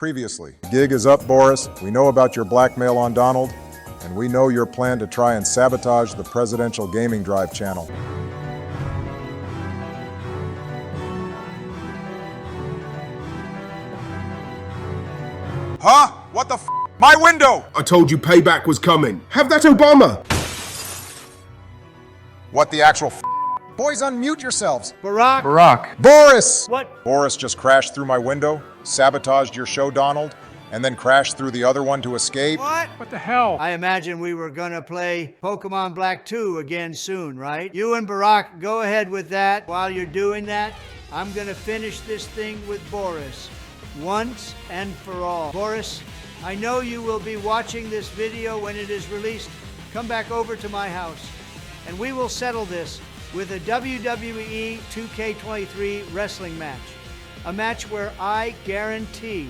Previously, the gig is up, Boris. We know about your blackmail on Donald, and we know your plan to try and sabotage the Presidential Gaming Drive channel. Huh? What the f? My window! I told you payback was coming. Have that Obama! What the actual f? Boys, unmute yourselves. Barack. Boris! What? Boris just crashed through my window, sabotaged your show, Donald, and then crashed through the other one to escape. What the hell? I imagine we were gonna play Pokemon Black 2 again soon, right? You and Barack, go ahead with that. While you're doing that, I'm gonna finish this thing with Boris. Once and for all. Boris, I know you will be watching this video when it is released. Come back over to my house, and we will settle this with a WWE 2K23 wrestling match. A match where I guarantee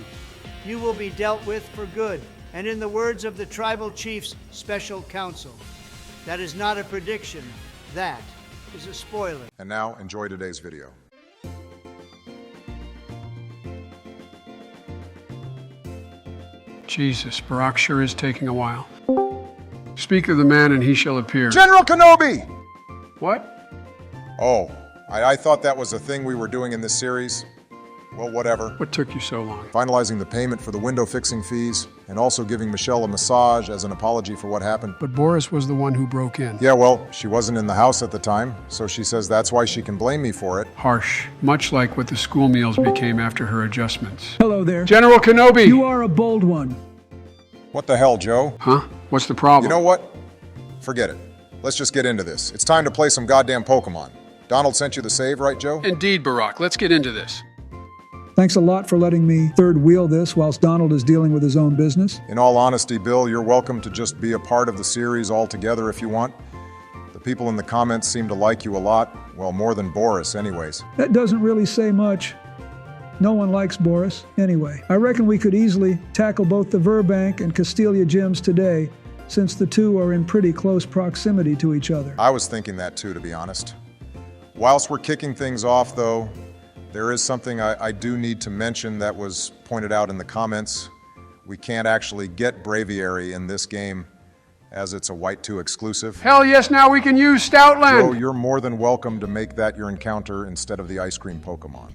you will be dealt with for good. And in the words of the Tribal Chief's special counsel, that is not a prediction, that is a spoiler. And now, enjoy today's video. Jesus, Barack sure is taking a while. Speak of the man and he shall appear. General Kenobi! What? Oh, I thought that was a thing we were doing in this series. Well, whatever. What took you so long? Finalizing the payment for the window fixing fees, and also giving Michelle a massage as an apology for what happened. But Boris was the one who broke in. Yeah, well, she wasn't in the house at the time, so she says that's why she can blame me for it. Harsh. Much like what the school meals became after her adjustments. Hello there. General Kenobi! You are a bold one. What the hell, Joe? Huh? What's the problem? You know what? Forget it. Let's just get into this. It's time to play some goddamn Pokemon. Donald sent you the save, right, Joe? Indeed, Barack. Let's get into this. Thanks a lot for letting me third wheel this whilst Donald is dealing with his own business. In all honesty, Bill, you're welcome to just be a part of the series altogether if you want. The people in the comments seem to like you a lot. Well, more than Boris, anyways. That doesn't really say much. No one likes Boris. Anyway, I reckon we could easily tackle both the Virbank and Castelia gyms today, since the two are in pretty close proximity to each other. I was thinking that too, to be honest. Whilst we're kicking things off, though, there is something I do need to mention that was pointed out in the comments. We can't actually get Braviary in this game, as it's a White 2 exclusive. Hell yes, now we can use Stoutland! So you're more than welcome to make that your encounter instead of the ice cream Pokemon.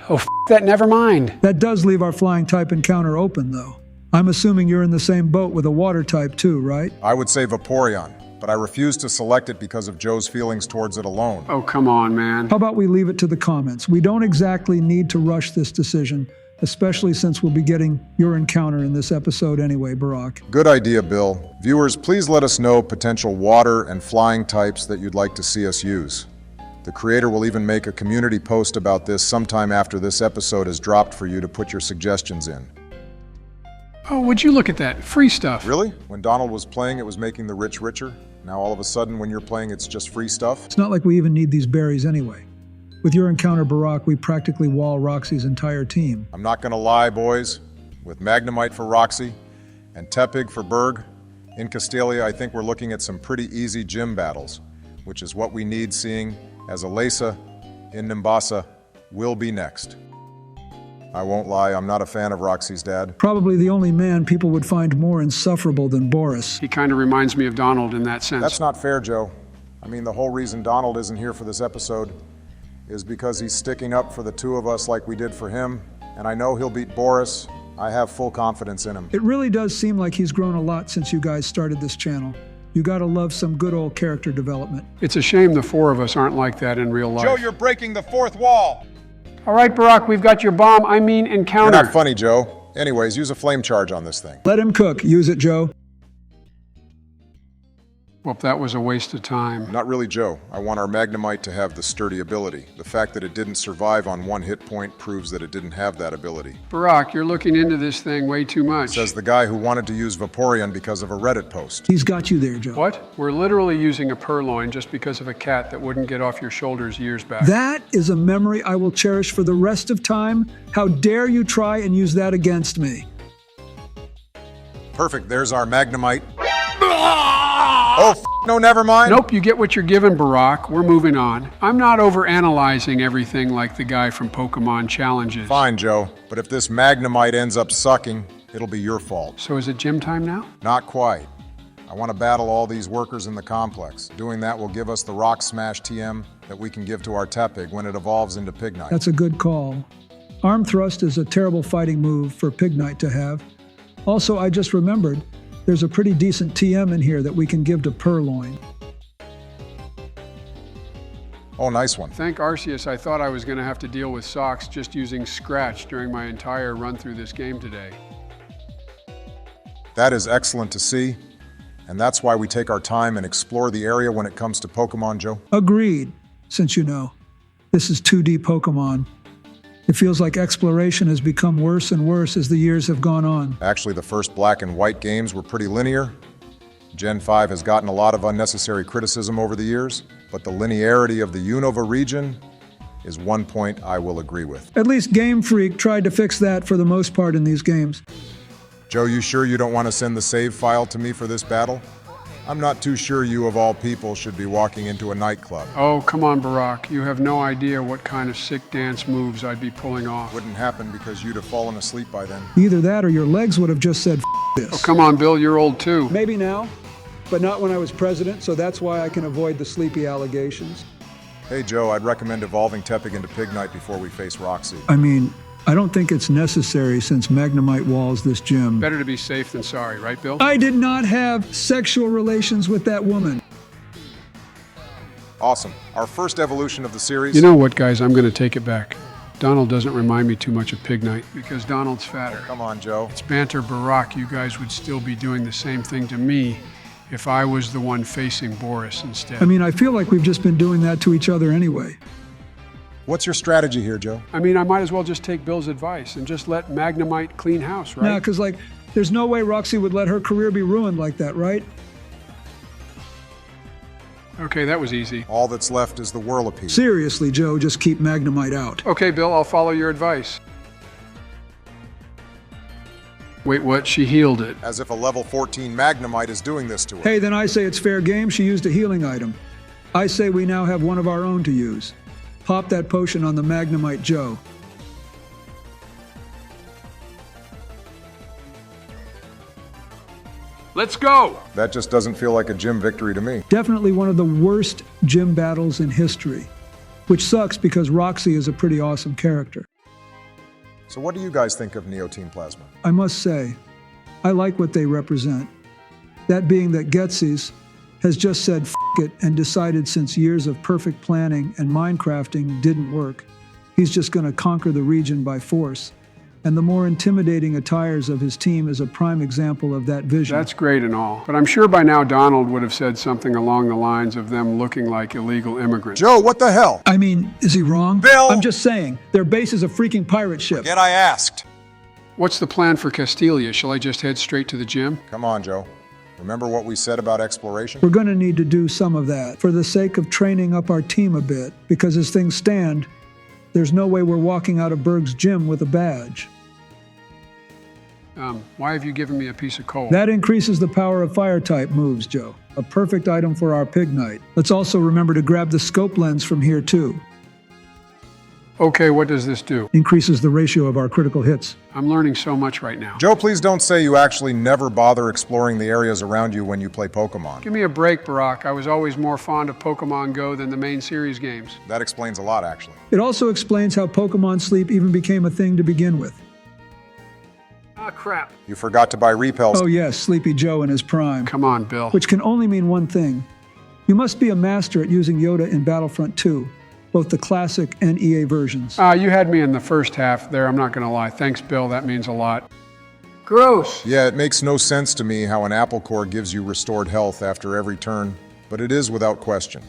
Oh, f that, never mind. That does leave our flying type encounter open, though. I'm assuming you're in the same boat with a water type too, right? I would say Vaporeon, but I refuse to select it because of Joe's feelings towards it alone. Oh, come on, man. How about we leave it to the comments? We don't exactly need to rush this decision, especially since we'll be getting your encounter in this episode anyway, Barack. Good idea, Bill. Viewers, please let us know potential water and flying types that you'd like to see us use. The creator will even make a community post about this sometime after this episode is dropped for you to put your suggestions in. Oh, would you look at that? Free stuff. Really? When Donald was playing, it was making the rich richer? Now all of a sudden, when you're playing, it's just free stuff? It's not like we even need these berries anyway. With your encounter, Barack, we practically wall Roxy's entire team. I'm not gonna lie, boys. With Magnemite for Roxy and Tepig for Berg, in Castelia, I think we're looking at some pretty easy gym battles, which is what we need, seeing as Alesa in Nimbasa will be next. I won't lie, I'm not a fan of Roxy's dad. Probably the only man people would find more insufferable than Boris. He kind of reminds me of Donald in that sense. That's not fair, Joe. I mean, the whole reason Donald isn't here for this episode is because he's sticking up for the two of us like we did for him, and I know he'll beat Boris. I have full confidence in him. It really does seem like he's grown a lot since you guys started this channel. You gotta love some good old character development. It's a shame the four of us aren't like that in real life. Joe, you're breaking the fourth wall! All right, Barack, we've got your bomb. I mean encounter. You're not funny, Joe. Anyways, use a flame charge on this thing. Let him cook. Use it, Joe. Well, that was a waste of time. Not really, Joe. I want our Magnemite to have the sturdy ability. The fact that it didn't survive on one hit point proves that it didn't have that ability. Barack, you're looking into this thing way too much. Says the guy who wanted to use Vaporeon because of a Reddit post. He's got you there, Joe. What? We're literally using a purloin just because of a cat that wouldn't get off your shoulders years back. That is a memory I will cherish for the rest of time. How dare you try and use that against me? Perfect, there's our Magnemite. Oh, No, never mind. Nope, you get what you're given, Barack. We're moving on. I'm not overanalyzing everything like the guy from Pokemon Challenges. Fine, Joe, but if this Magnemite ends up sucking, it'll be your fault. So is it gym time now? Not quite. I want to battle all these workers in the complex. Doing that will give us the Rock Smash TM that we can give to our Tepig when it evolves into Pignite. That's a good call. Arm thrust is a terrible fighting move for Pignite to have. Also, I just remembered, there's a pretty decent TM in here that we can give to Purloin. Oh, nice one. Thank Arceus, I thought I was going to have to deal with socks just using Scratch during my entire run through this game today. That is excellent to see, and that's why we take our time and explore the area when it comes to Pokemon, Joe. Agreed, since you know. This is 2D Pokemon. It feels like exploration has become worse and worse as the years have gone on. Actually, the first Black and White games were pretty linear. Gen 5 has gotten a lot of unnecessary criticism over the years, but the linearity of the Unova region is one point I will agree with. At least Game Freak tried to fix that for the most part in these games. Joe, you sure you don't want to send the save file to me for this battle? I'm not too sure you of all people should be walking into a nightclub. Oh, come on, Barack. You have no idea what kind of sick dance moves I'd be pulling off. Wouldn't happen because you'd have fallen asleep by then. Either that or your legs would have just said, this. Oh, come on, Bill. You're old, too. Maybe now, but not when I was president, so that's why I can avoid the sleepy allegations. Hey, Joe, I'd recommend evolving Tepig into Pignite before we face Roxy. I mean, I don't think it's necessary since Magnemite walls this gym. Better to be safe than sorry, right, Bill? I did not have sexual relations with that woman. Awesome. Our first evolution of the series. You know what, guys? I'm going to take it back. Donald doesn't remind me too much of Pignite because Donald's fatter. Come on, Joe. It's banter, Barack. You guys would still be doing the same thing to me if I was the one facing Boris instead. I mean, I feel like we've just been doing that to each other anyway. What's your strategy here, Joe? I mean, I might as well just take Bill's advice and just let Magnemite clean house, right? Nah, because, like, there's no way Roxy would let her career be ruined like that, right? Okay, that was easy. All that's left is the Whirlipede. Seriously, Joe, just keep Magnemite out. Okay, Bill, I'll follow your advice. Wait, what? She healed it. As if a level 14 Magnemite is doing this to her. Hey, then I say it's fair game. She used a healing item. I say we now have one of our own to use. Pop that potion on the Magnemite Joe. Let's go! That just doesn't feel like a gym victory to me. Definitely one of the worst gym battles in history, which sucks because Roxy is a pretty awesome character. So what do you guys think of Neoteam Plasma? I must say, I like what they represent. That being that Getsy's has just said F it and decided since years of perfect planning and Minecrafting didn't work, he's just going to conquer the region by force. And the more intimidating attires of his team is a prime example of that vision. That's great and all, but I'm sure by now Donald would have said something along the lines of them looking like illegal immigrants. Joe, what the hell? I mean, is he wrong? Bill! I'm just saying, their base is a freaking pirate ship. Forget I asked. What's the plan for Castelia? Shall I just head straight to the gym? Come on, Joe. Remember what we said about exploration? We're going to need to do some of that for the sake of training up our team a bit, because as things stand, there's no way we're walking out of Berg's gym with a badge. Why have you given me a piece of coal? That increases the power of fire-type moves, Joe. A perfect item for our Pignite. Let's also remember to grab the scope lens from here, too. Okay, what does this do? Increases the ratio of our critical hits. I'm learning so much right now. Joe, please don't say you actually never bother exploring the areas around you when you play Pokemon. Give me a break, Barack. I was always more fond of Pokemon Go than the main series games. That explains a lot, actually. It also explains how Pokemon sleep even became a thing to begin with. Ah, crap. You forgot to buy repels. Oh yes, Sleepy Joe in his prime. Come on, Bill. Which can only mean one thing. You must be a master at using Yoda in Battlefront 2, both the classic and EA versions. You had me in the first half there, I'm not gonna lie. Thanks, Bill, that means a lot. Gross. Yeah, it makes no sense to me how an apple core gives you restored health after every turn, but it is without question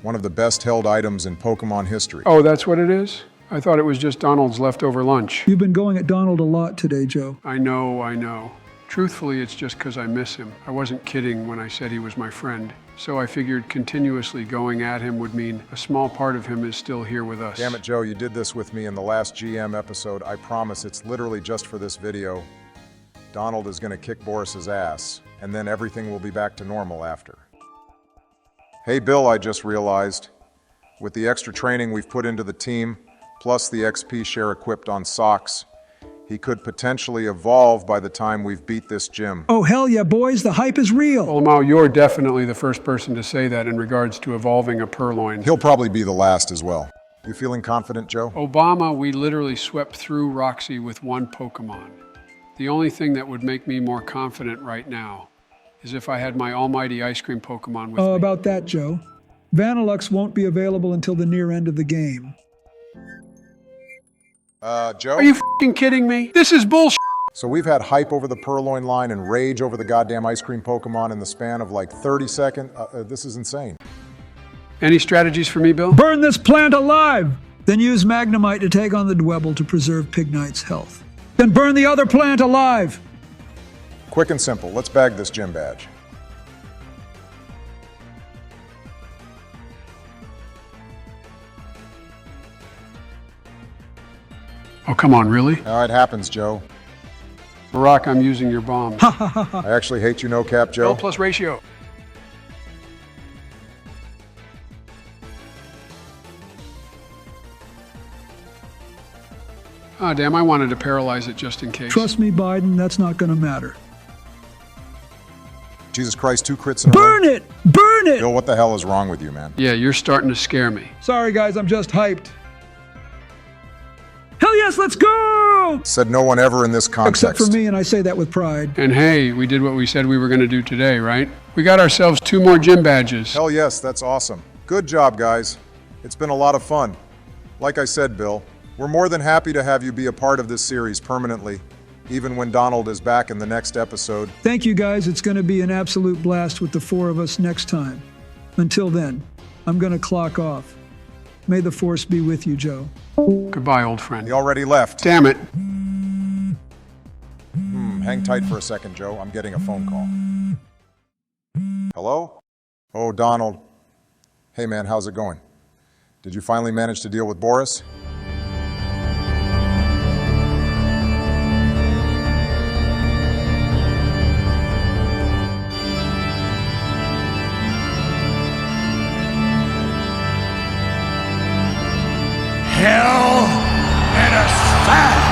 one of the best held items in Pokemon history. Oh, that's what it is? I thought it was just Donald's leftover lunch. You've been going at Donald a lot today, Joe. I know. Truthfully, it's just because I miss him. I wasn't kidding when I said he was my friend. So I figured continuously going at him would mean a small part of him is still here with us. Damn it, Joe, you did this with me in the last GM episode. I promise it's literally just for this video. Donald is going to kick Boris's ass, and then everything will be back to normal after. Hey Bill, I just realized, with the extra training we've put into the team, plus the XP share equipped on socks, he could potentially evolve by the time we've beat this gym. Oh, hell yeah, boys, the hype is real. Well, Mao, you're definitely the first person to say that in regards to evolving a purloin. He'll probably be the last as well. You feeling confident, Joe? Obama, we literally swept through Roxy with one Pokemon. The only thing that would make me more confident right now is if I had my almighty ice cream Pokemon with me. About that, Joe. Vanillux won't be available until the near end of the game. Joe? Are you f***ing kidding me? This is bullshit. So we've had hype over the Purloin line and rage over the goddamn ice cream Pokemon in the span of like 30 seconds. This is insane. Any strategies for me, Bill? Burn this plant alive! Then use Magnemite to take on the Dwebble to preserve Pignite's health. Then burn the other plant alive! Quick and simple. Let's bag this gym badge. Oh, come on, really? Now it happens, Joe. Barack, I'm using your bomb. I actually hate you, no cap, Joe. L plus ratio. Oh, damn, I wanted to paralyze it just in case. Trust me, Biden, that's not gonna matter. Jesus Christ, 2 crits in a row. Burn it! Burn it! Bill, what the hell is wrong with you, man? Yeah, you're starting to scare me. Sorry, guys, I'm just hyped. Hell yes, let's go! Said no one ever in this context. Except for me, and I say that with pride. And hey, we did what we said we were going to do today, right? We got ourselves 2 more gym badges. Hell yes, that's awesome. Good job, guys. It's been a lot of fun. Like I said, Bill, we're more than happy to have you be a part of this series permanently, even when Donald is back in the next episode. Thank you, guys. It's going to be an absolute blast with the 4 of us next time. Until then, I'm going to clock off. May the Force be with you, Joe. Goodbye, old friend. He already left. Damn it. Hang tight for a second, Joe. I'm getting a phone call. Hello? Oh, Donald. Hey, man, how's it going? Did you finally manage to deal with Boris? Hell in a sack!